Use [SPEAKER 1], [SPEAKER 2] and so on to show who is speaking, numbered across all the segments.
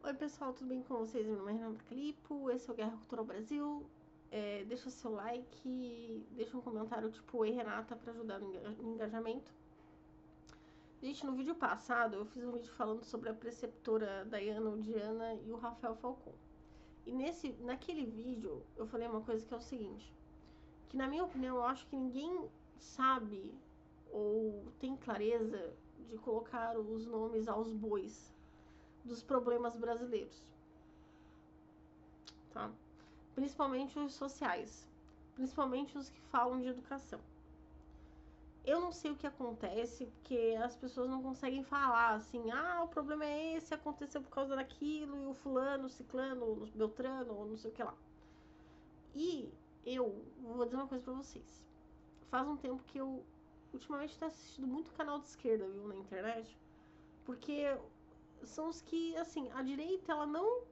[SPEAKER 1] Oi pessoal, tudo bem com vocês? Meu nome é Renata Calipo, esse é o Guerra Cultural Brasil. Deixa seu like, deixa um comentário tipo Oi Renata pra ajudar no engajamento. Gente, no vídeo passado eu fiz um vídeo falando sobre a preceptora Dayana Odiana e o Rafael Falcon. E naquele vídeo eu falei uma coisa que é o seguinte, que na minha opinião eu acho que ninguém sabe ou tem clareza de colocar os nomes aos bois dos problemas brasileiros, tá? Principalmente os sociais, principalmente os que falam de educação. Eu não sei o que acontece, porque as pessoas não conseguem falar assim, o problema é esse, aconteceu por causa daquilo, e o fulano, o ciclano, o beltrano, ou não sei o que lá. E eu vou dizer uma coisa pra vocês. Faz um tempo que eu, ultimamente, tenho assistido muito canal de esquerda, viu, na internet, porque são os que, assim, a direita, ela não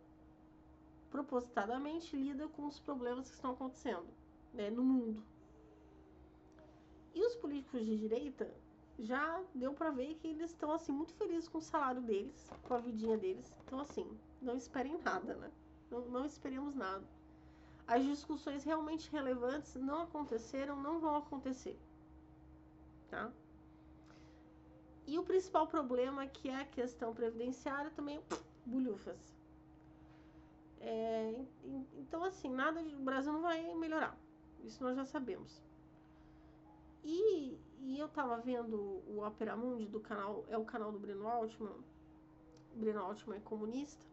[SPEAKER 1] propositadamente lida com os problemas que estão acontecendo, né, no mundo. E os políticos de direita já deu pra ver que eles estão assim muito felizes com o salário deles, com a vidinha deles. Então assim, não esperem nada, né? Não esperemos nada. As discussões realmente relevantes não aconteceram, não vão acontecer, tá? E o principal problema, que é a questão previdenciária, também bulhufas. Então assim, o Brasil não vai melhorar. Isso nós já sabemos. E eu tava vendo o Opera Mundi do canal, é o canal do Breno Altman. O Breno Altman é comunista.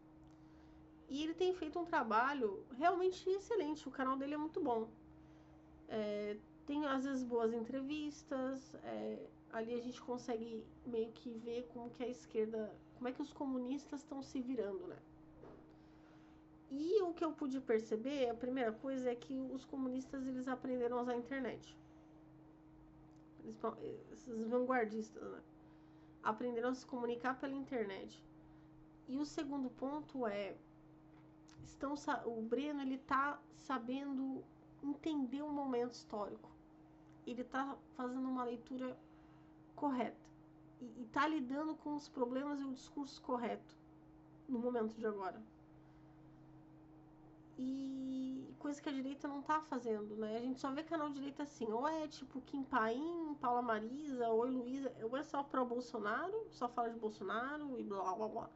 [SPEAKER 1] E ele tem feito um trabalho realmente excelente. O canal dele é muito bom. Tem às vezes boas entrevistas. Ali a gente consegue meio que ver como que a esquerda, como é que os comunistas estão se virando, né? E o que eu pude perceber, a primeira coisa é que os comunistas eles aprenderam a usar a internet. Esses vanguardistas, né? Aprenderam a se comunicar pela internet. E o segundo ponto é, o Breno ele tá sabendo entender o momento histórico. Ele tá fazendo uma leitura correta. E tá lidando com os problemas e o discurso correto no momento de agora. E coisa que a direita não tá fazendo, né? A gente só vê canal de direita assim, ou é tipo Kim Paim, Paula Marisa, Oi Luísa, ou é só pro Bolsonaro, só fala de Bolsonaro e blá blá blá.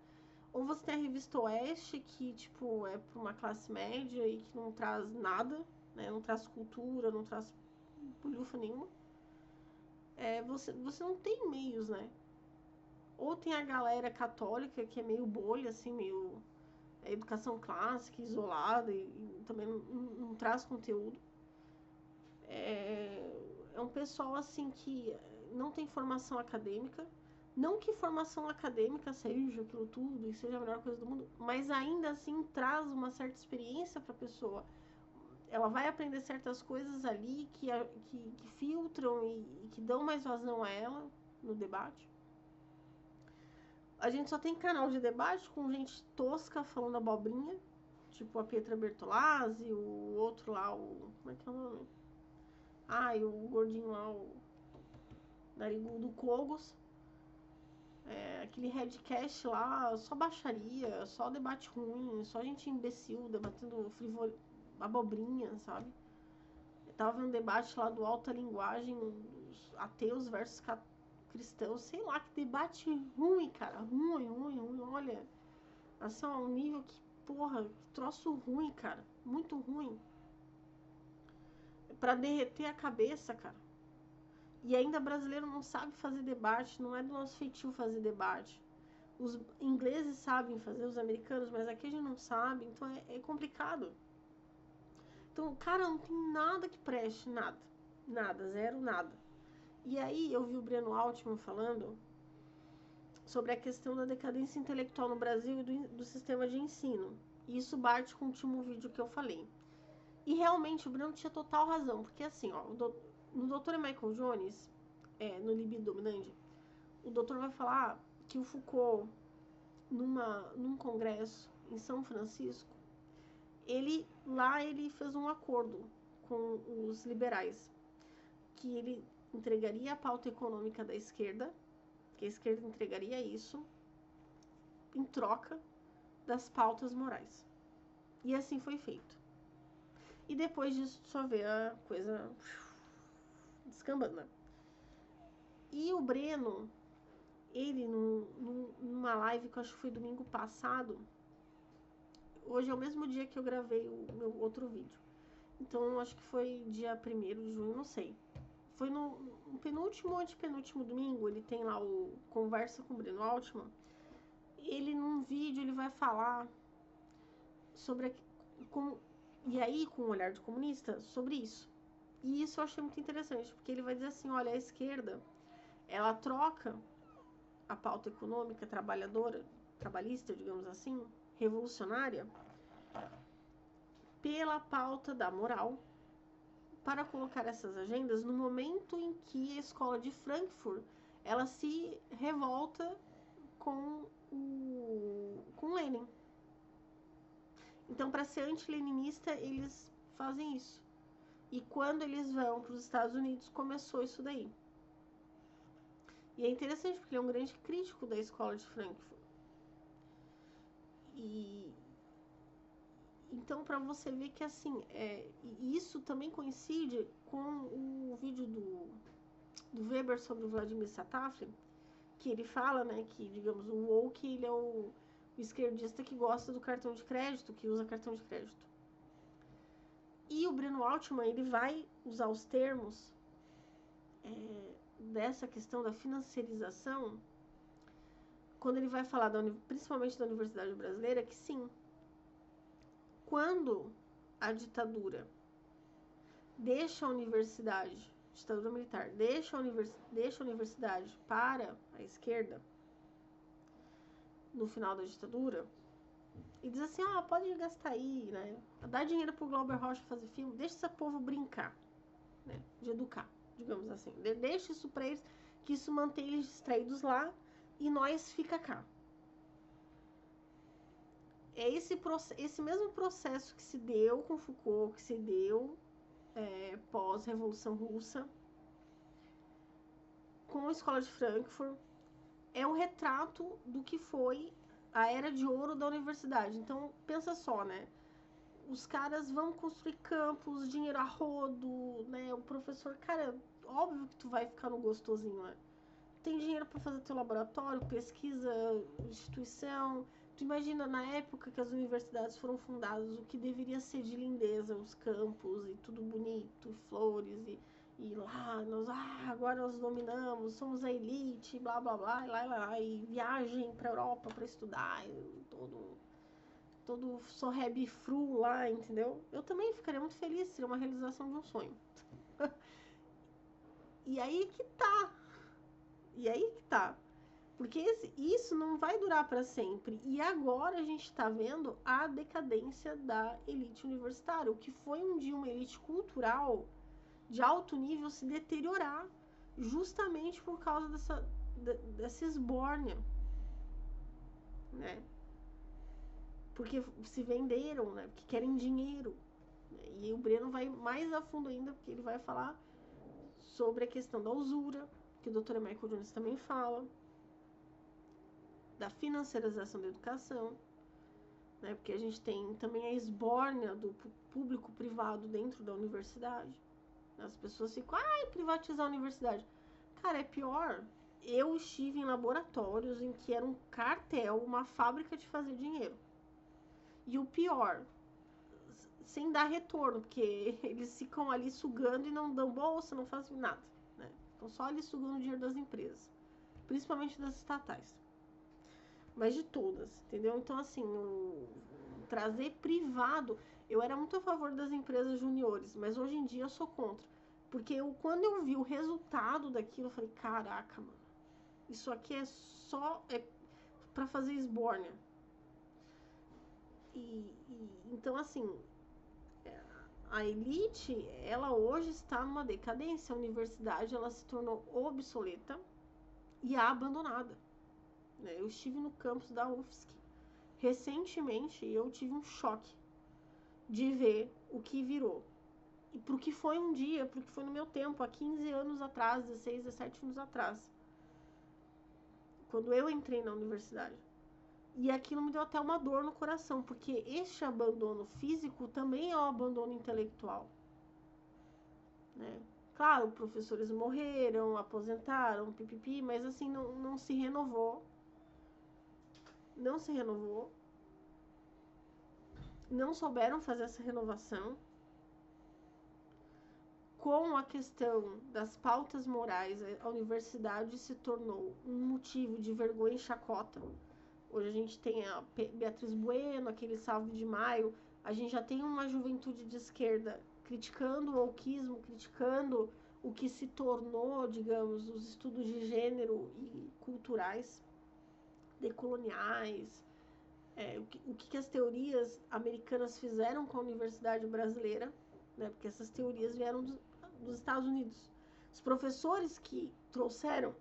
[SPEAKER 1] Ou você tem a revista Oeste, que tipo é para uma classe média e que não traz nada, né? Não traz cultura, não traz bolhufa nenhuma. Você não tem meios, né? Ou tem a galera católica, que é meio bolha, assim, meio educação clássica, isolada e também não traz conteúdo. É um pessoal assim que não tem formação acadêmica. Não que formação acadêmica seja aquilo tudo e seja a melhor coisa do mundo, mas ainda assim traz uma certa experiência para a pessoa. Ela vai aprender certas coisas ali que filtram e que dão mais vazão a ela no debate. A gente só tem canal de debate com gente tosca falando abobrinha, tipo a Pietra Bertolazzi, o outro lá, como é que é o nome? E o gordinho lá, o narigudo Cogos. Aquele headcast lá, só baixaria, só debate ruim, só gente imbecil debatendo abobrinha, sabe? Eu tava vendo um debate lá do Alta Linguagem, dos ateus versus cristãos, sei lá, que debate ruim, cara, ruim, olha, assim, um nível que, porra, que troço ruim, cara, muito ruim, pra derreter a cabeça, cara. E ainda brasileiro não sabe fazer debate, não é do nosso feitio fazer debate. Os ingleses sabem fazer, os americanos, mas aqui a gente não sabe, então é complicado. Então, cara, não tem nada que preste, nada. Nada, zero, nada. E aí eu vi o Breno Altman falando sobre a questão da decadência intelectual no Brasil e do sistema de ensino. E isso bate com o último vídeo que eu falei. E realmente o Breno tinha total razão, porque assim, ó, no Dr. Michael Jones, no Libido Dominante, o doutor vai falar que o Foucault, num congresso em São Francisco, ele fez um acordo com os liberais, que ele entregaria a pauta econômica da esquerda, que a esquerda entregaria isso, em troca das pautas morais. E assim foi feito. E depois disso, só vê a coisa descambando. E o Breno, ele, numa live que eu acho que foi domingo passado, hoje é o mesmo dia que eu gravei o meu outro vídeo. Então, acho que foi dia 1º de junho, não sei. Foi no penúltimo ou antepenúltimo domingo, ele tem lá o Conversa com o Breno Altman. Ele, num vídeo, ele vai falar sobre... E aí, com o olhar de comunista, sobre isso. E isso eu achei muito interessante, porque ele vai dizer assim, olha, a esquerda, ela troca a pauta econômica trabalhadora, trabalhista, digamos assim, revolucionária, pela pauta da moral, para colocar essas agendas no momento em que a escola de Frankfurt, ela se revolta com Lenin. Então, para ser anti-leninista, eles fazem isso. E quando eles vão para os Estados Unidos, começou isso daí. E é interessante, porque ele é um grande crítico da escola de Frankfurt. E então, para você ver que, assim, isso também coincide com o vídeo do Weber sobre o Vladimir Satafrin, que ele fala, né, que, digamos, o woke, ele é o esquerdista que gosta do cartão de crédito, que usa cartão de crédito. E o Breno Altman, ele vai usar os termos dessa questão da financiarização, quando ele vai falar, principalmente da Universidade Brasileira, que sim, quando a ditadura deixa a universidade, ditadura militar, deixa a universidade para a esquerda, no final da ditadura, e diz assim, pode gastar aí, né? Dá dinheiro pro Glauber Rocha fazer filme, deixa esse povo brincar, né? De educar, digamos assim. Deixa isso pra eles, que isso mantém eles distraídos lá, e nós fica cá. É esse mesmo processo que se deu com Foucault, que se deu pós-Revolução Russa, com a Escola de Frankfurt, é um retrato do que foi a era de ouro da universidade. Então, pensa só, né? Os caras vão construir campus, dinheiro a rodo, né? O professor, cara, óbvio que tu vai ficar no gostosinho, né? Tem dinheiro para fazer teu laboratório, pesquisa, instituição. Tu imagina, na época que as universidades foram fundadas, o que deveria ser de lindeza, os campos e tudo bonito, flores e lá, agora nós dominamos, somos a elite, blá, blá, blá, e viagem pra Europa pra estudar, todo sorrebe fru lá, entendeu? Eu também ficaria muito feliz, seria uma realização de um sonho. E aí que tá. Porque isso não vai durar para sempre. E agora a gente está vendo a decadência da elite universitária. O que foi um dia uma elite cultural de alto nível se deteriorar justamente por causa dessa esbórnia, né? Porque se venderam, né? Porque querem dinheiro. E o Breno vai mais a fundo ainda, porque ele vai falar sobre a questão da usura, que o Dr. Michael Jones também fala, da financiarização da educação, né? Porque a gente tem também a esbórnia do público-privado dentro da universidade. As pessoas ficam, privatizar a universidade. Cara, é pior. Eu estive em laboratórios em que era um cartel, uma fábrica de fazer dinheiro. E o pior, sem dar retorno, porque eles ficam ali sugando e não dão bolsa, não fazem nada, né? Estão só ali sugando o dinheiro das empresas, principalmente das estatais. Mas de todas, entendeu? Então, assim, trazer privado... Eu era muito a favor das empresas juniores, mas hoje em dia eu sou contra. Porque quando eu vi o resultado daquilo, eu falei, caraca, mano, isso aqui é só pra fazer esbórnia. Então, assim, a elite, ela hoje está numa decadência. A universidade, ela se tornou obsoleta e abandonada. Eu estive no campus da UFSC recentemente e eu tive um choque de ver o que virou. E pro que foi um dia, pro que foi no meu tempo, há 15 anos atrás, 16, 17 anos atrás. Quando eu entrei na universidade. E aquilo me deu até uma dor no coração, porque este abandono físico também é o abandono intelectual, né? Claro, professores morreram, aposentaram, pipipi, mas assim, não se renovou. Não se renovou. Não souberam fazer essa renovação. Com a questão das pautas morais, a universidade se tornou um motivo de vergonha e chacota. Hoje a gente tem a Beatriz Bueno, aquele Salve de Maio, a gente já tem uma juventude de esquerda criticando o wokeismo, criticando o que se tornou, digamos, os estudos de gênero e culturais, decoloniais, o que as teorias americanas fizeram com a universidade brasileira, né, porque essas teorias vieram dos Estados Unidos. Os professores que trouxeram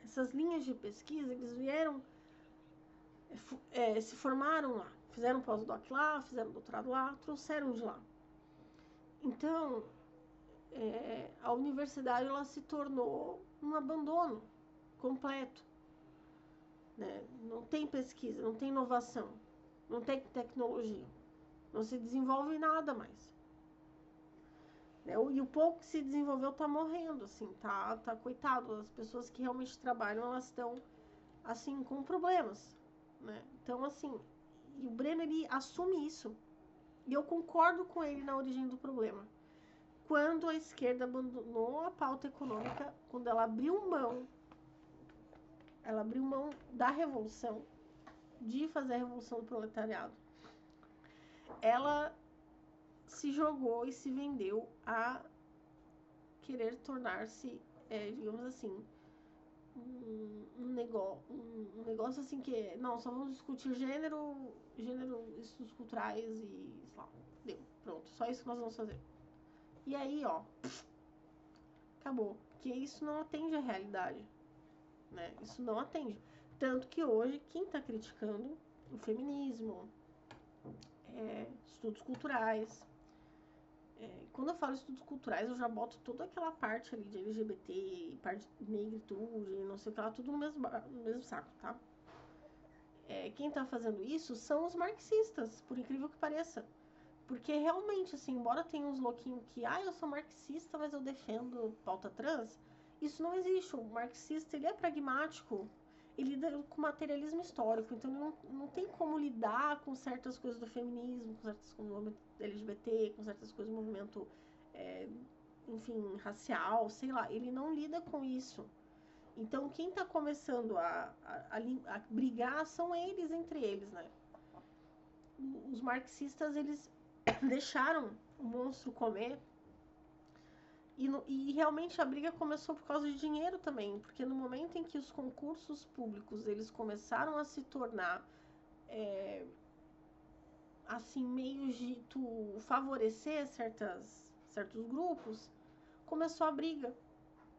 [SPEAKER 1] essas linhas de pesquisa, eles vieram, se formaram lá, fizeram pós-doc lá, fizeram doutorado lá, trouxeram de lá. Então, a universidade ela se tornou um abandono completo, né? Não tem pesquisa, não tem inovação, não tem tecnologia, não se desenvolve nada mais. E o pouco que se desenvolveu está morrendo, assim, tá coitado. As pessoas que realmente trabalham, elas estão, assim, com problemas, né? Então, assim, e o Breno, ele assume isso. E eu concordo com ele na origem do problema. Quando a esquerda abandonou a pauta econômica, quando ela abriu mão da revolução, de fazer a revolução do proletariado, ela se jogou e se vendeu a querer tornar-se, digamos assim, um negócio assim que, não, só vamos discutir gênero, estudos culturais e, sei lá, deu, pronto, só isso que nós vamos fazer. E aí, ó, acabou, porque isso não atende a realidade, né? Isso não atende. Tanto que hoje, quem tá criticando o feminismo, estudos culturais, quando eu falo estudos culturais, eu já boto toda aquela parte ali de LGBT, parte de negritude, não sei o que lá, tudo no mesmo saco, tá? Quem tá fazendo isso são os marxistas, por incrível que pareça. Porque realmente, assim, embora tenha uns louquinhos que, eu sou marxista, mas eu defendo pauta trans, isso não existe. O marxista, ele é pragmático, ele lida com materialismo histórico, então ele não tem como lidar com certas coisas do feminismo, com certas coisas do movimento LGBT, com certas coisas do movimento, enfim, racial, sei lá, ele não lida com isso. Então, quem está começando a brigar são eles, entre eles, né? Os marxistas, eles deixaram o monstro comer e realmente a briga começou por causa de dinheiro também, porque no momento em que os concursos públicos eles começaram a se tornar assim, meio de favorecer certos grupos, começou a briga,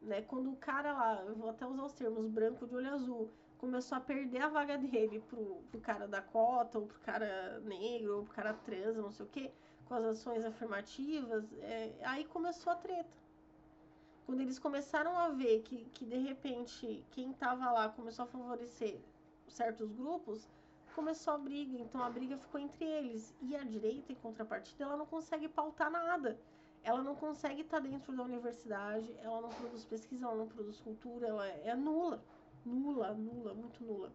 [SPEAKER 1] né? Quando o cara lá, eu vou até usar os termos, branco de olho azul, começou a perder a vaga dele pro cara da cota, ou pro cara negro, ou pro cara trans, não sei o quê, com as ações afirmativas, aí começou a treta. Quando eles começaram a ver que de repente, quem estava lá começou a favorecer certos grupos, começou a briga. Então a briga ficou entre eles. E a direita, em contrapartida, ela não consegue pautar nada. Ela não consegue estar dentro da universidade, ela não produz pesquisa, ela não produz cultura, ela é nula. Nula, muito nula.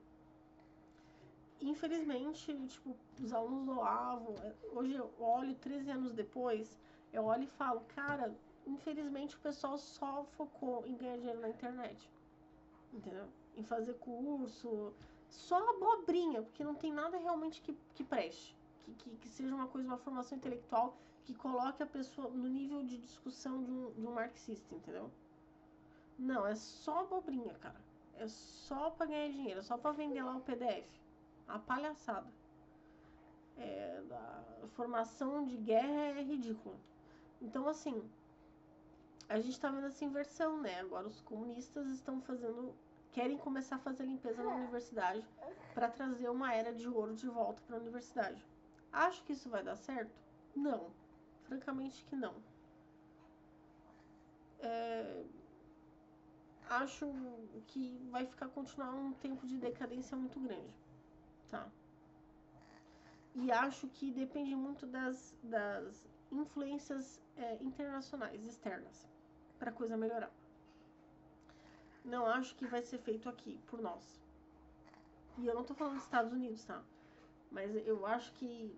[SPEAKER 1] Infelizmente, tipo, os alunos doavam. Hoje eu olho 13 anos depois, eu olho e falo, cara, infelizmente o pessoal só focou em ganhar dinheiro na internet, entendeu? Em fazer curso, só abobrinha, porque não tem nada realmente que preste, que seja uma coisa, uma formação intelectual que coloque a pessoa no nível de discussão de um marxista, entendeu? Não, é só abobrinha, cara. É só pra ganhar dinheiro, é só pra vender lá o PDF. A palhaçada. A formação de guerra é ridícula. Então, assim, a gente tá vendo essa inversão, né? Agora os comunistas querem começar a fazer limpeza na universidade para trazer uma era de ouro de volta para a universidade. Acho que isso vai dar certo? Não. Francamente que não. Acho que vai continuar um tempo de decadência muito grande, tá? E acho que depende muito das influências internacionais, externas, para a coisa melhorar. Não acho que vai ser feito aqui, por nós. E eu não tô falando dos Estados Unidos, tá? Mas eu acho que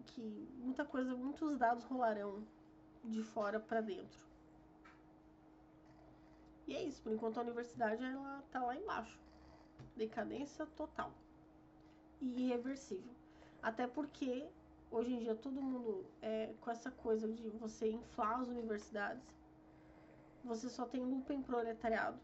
[SPEAKER 1] muita coisa, muitos dados rolarão de fora para dentro. E é isso, por enquanto a universidade ela tá lá embaixo. Decadência total. E irreversível. Até porque hoje em dia todo mundo com essa coisa de você inflar as universidades, você só tem lupa em proletariado.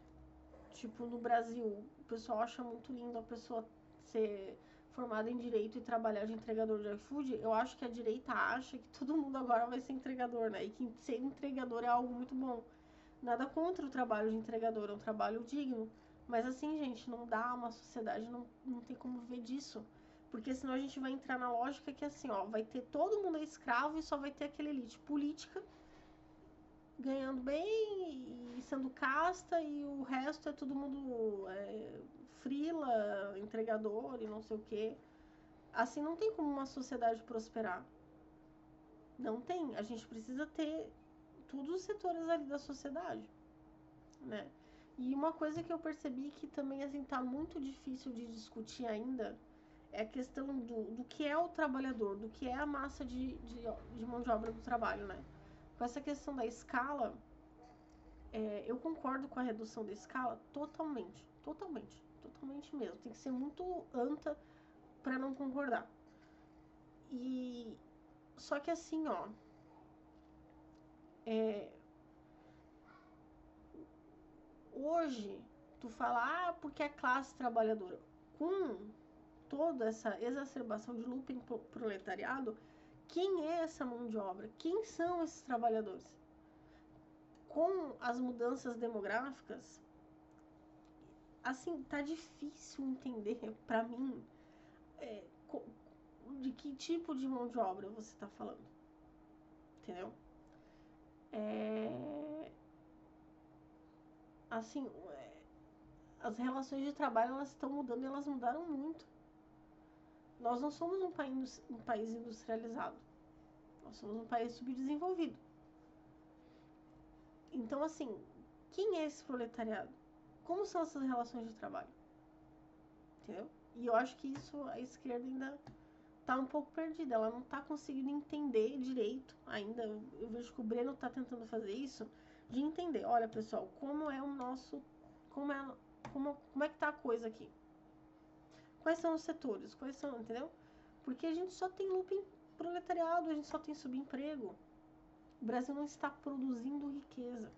[SPEAKER 1] Tipo, no Brasil, o pessoal acha muito lindo a pessoa ser formada em direito e trabalhar de entregador de iFood. Eu acho que a direita acha que todo mundo agora vai ser entregador, né? E que ser entregador é algo muito bom. Nada contra o trabalho de entregador, é um trabalho digno. Mas assim, gente, não dá, uma sociedade não tem como viver disso. Porque senão a gente vai entrar na lógica que assim, ó, vai ter todo mundo escravo e só vai ter aquela elite política ganhando bem e sendo casta e o resto é todo mundo frila, entregador e não sei o quê. Assim não tem como uma sociedade prosperar. Não tem. A gente precisa ter todos os setores ali da sociedade, né? E uma coisa que eu percebi que também assim tá muito difícil de discutir ainda é a questão do que é o trabalhador, do que é a massa de mão de obra do trabalho, né? Com essa questão da escala, eu concordo com a redução da escala totalmente, totalmente, totalmente mesmo. Tem que ser muito anta para não concordar. E só que assim, ó, hoje tu fala, porque a classe trabalhadora, com toda essa exacerbação de lupa em proletariado, quem é essa mão de obra? Quem são esses trabalhadores? Com as mudanças demográficas, assim, tá difícil entender para mim de que tipo de mão de obra você tá falando, entendeu? Assim, as relações de trabalho elas estão mudando e elas mudaram muito. Nós não somos um país industrializado, nós somos um país subdesenvolvido. Então, assim, quem é esse proletariado? Como são essas relações de trabalho? Entendeu? E eu acho que isso a esquerda ainda tá um pouco perdida, ela não tá conseguindo entender direito ainda. Eu vejo que o Breno tá tentando fazer isso, de entender, olha pessoal, como é o nosso, como é que tá a coisa aqui? Quais são os setores? Quais são, entendeu? Porque a gente só tem lupa em proletariado, a gente só tem subemprego. O Brasil não está produzindo riqueza.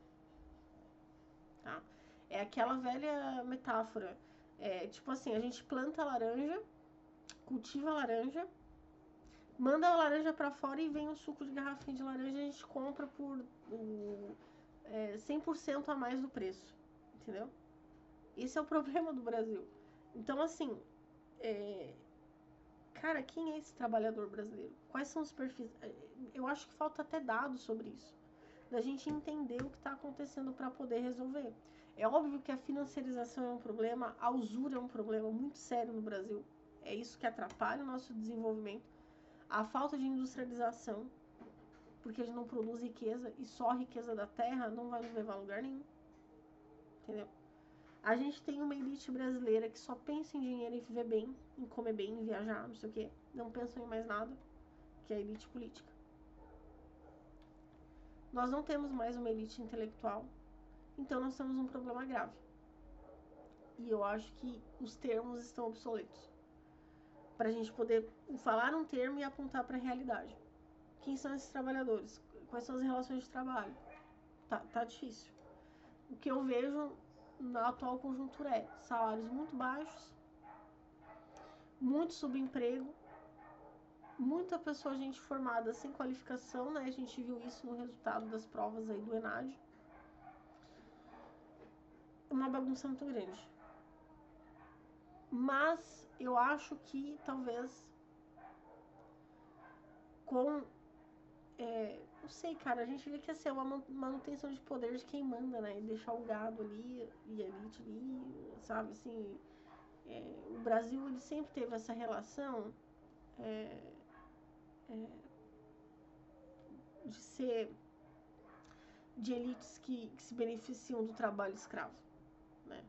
[SPEAKER 1] Tá? É aquela velha metáfora. Tipo assim, a gente planta laranja, cultiva laranja, manda a laranja para fora e vem o suco de garrafinha de laranja e a gente compra por 100% a mais do preço. Entendeu? Esse é o problema do Brasil. Então, assim, cara, quem é esse trabalhador brasileiro? Quais são os perfis? Eu acho que falta até dados sobre isso. Da gente entender o que está acontecendo para poder resolver. É óbvio que a financiarização é um problema, a usura é um problema muito sério no Brasil. É isso que atrapalha o nosso desenvolvimento. A falta de industrialização, porque a gente não produz riqueza e só a riqueza da terra não vai nos levar a lugar nenhum. Entendeu? A gente tem uma elite brasileira que só pensa em dinheiro e viver bem, em comer bem, em viajar, não sei o quê. Não pensam em mais nada, que é a elite política. Nós não temos mais uma elite intelectual, então nós temos um problema grave. E eu acho que os termos estão obsoletos. Para a gente poder falar um termo e apontar para a realidade. Quem são esses trabalhadores? Quais são as relações de trabalho? Tá difícil. O que eu vejo na atual conjuntura é salários muito baixos, muito subemprego, muita pessoa, gente formada sem qualificação, né? A gente viu isso no resultado das provas aí do ENAD. Uma bagunça muito grande. Mas eu acho que talvez com não sei, cara, a gente vê que assim, é uma manutenção de poder de quem manda, né? E deixar o gado ali e a elite ali, sabe? Assim, o Brasil, ele sempre teve essa relação, é, de ser de elites que se beneficiam do trabalho escravo, né?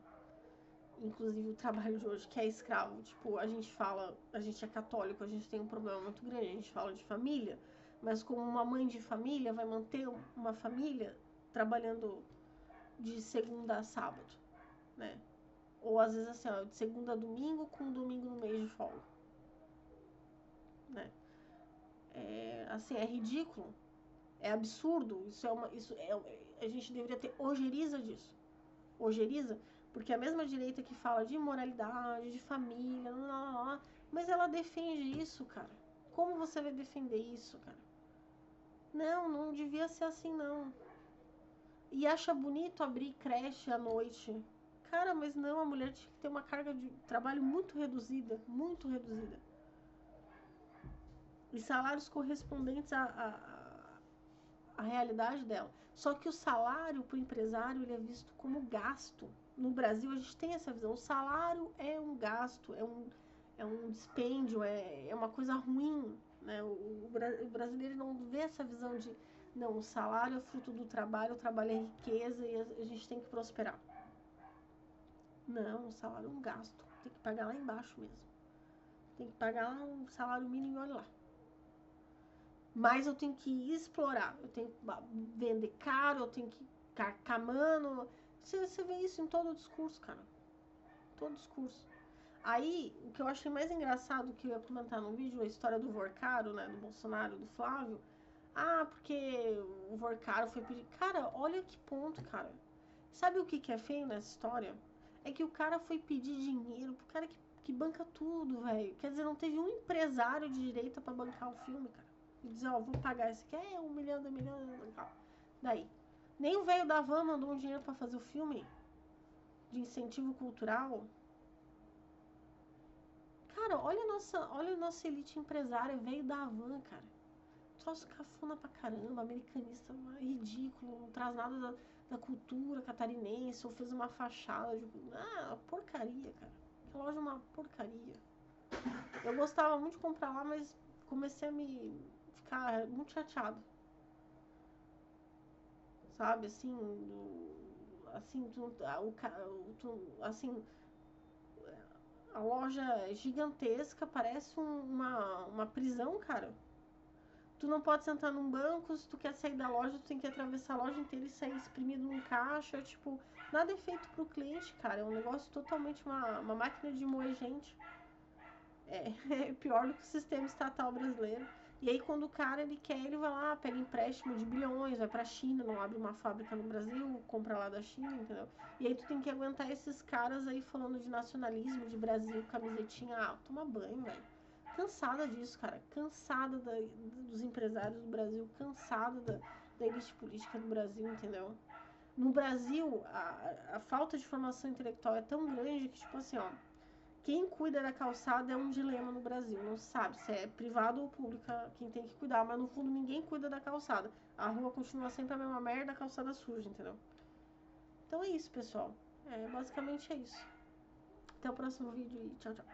[SPEAKER 1] Inclusive o trabalho de hoje que é escravo, tipo, a gente é católico, a gente tem um problema muito grande, a gente fala de família, mas como uma mãe de família vai manter uma família trabalhando de segunda a sábado, né? Ou às vezes assim, ó, de segunda a domingo com um domingo no mês de folga, né? Assim, é ridículo, é absurdo, a gente deveria ter ojeriza disso. Ojeriza, porque a mesma direita que fala de moralidade, de família, mas ela defende isso, cara. Como você vai defender isso, cara? Não devia ser assim, não. E acha bonito abrir creche à noite. Cara, mas não, a mulher tinha que ter uma carga de trabalho muito reduzida, muito reduzida. E salários correspondentes à realidade dela. Só que o salário para o empresário ele é visto como gasto. No Brasil a gente tem essa visão. O salário é um gasto, é um dispêndio, é uma coisa ruim, né? O brasileiro não vê essa visão de não, o salário é fruto do trabalho, o trabalho é riqueza e a gente tem que prosperar. Não, o salário é um gasto. Tem que pagar lá embaixo mesmo. Tem que pagar um salário mínimo e olha lá. Mas eu tenho que explorar, eu tenho que vender caro, eu tenho que ficar camando. Você vê isso em todo o discurso, cara. Todo discurso. Aí, o que eu achei mais engraçado que eu ia comentar no vídeo, a história do Vorcaro, né, do Bolsonaro, do Flávio. Ah, porque o Vorcaro foi pedir... Cara, olha que ponto, cara. Sabe o que é feio nessa história? É que o cara foi pedir dinheiro pro cara que banca tudo, velho. Quer dizer, não teve um empresário de direita pra bancar o filme, cara. E dizer, ó, vou pagar esse aqui, 1 milhão, 2 milhões, daí. Nem o velho da van mandou um dinheiro pra fazer o filme de incentivo cultural. Cara, olha a nossa elite empresária, veio da van, cara. Troço cafona pra caramba, americanista, ridículo, não traz nada da cultura catarinense, ou fez uma fachada de... porcaria, cara. Aquela loja é uma porcaria. Eu gostava muito de comprar lá, mas comecei a me ficar muito chateado. Sabe, assim, assim, a loja é gigantesca, parece uma prisão, cara. Tu não pode sentar num banco, se tu quer sair da loja, tu tem que atravessar a loja inteira e sair exprimido num caixa, tipo, nada é feito pro cliente, cara, é um negócio totalmente uma máquina de moer gente. É pior do que o sistema estatal brasileiro. E aí quando o cara ele quer, ele vai lá, pega empréstimo de bilhões, vai pra China, não abre uma fábrica no Brasil, compra lá da China, entendeu? E aí tu tem que aguentar esses caras aí falando de nacionalismo, de Brasil, camisetinha, toma banho, velho. Cansada disso, cara. Cansada dos empresários do Brasil, cansada da elite política do Brasil, entendeu? No Brasil, a falta de formação intelectual é tão grande que, tipo assim, ó, quem cuida da calçada é um dilema no Brasil. Não se sabe se é privado ou pública quem tem que cuidar, mas no fundo ninguém cuida da calçada. A rua continua sempre a mesma merda, a calçada suja, entendeu? Então é isso, pessoal. Basicamente é isso. Até o próximo vídeo e tchau, tchau.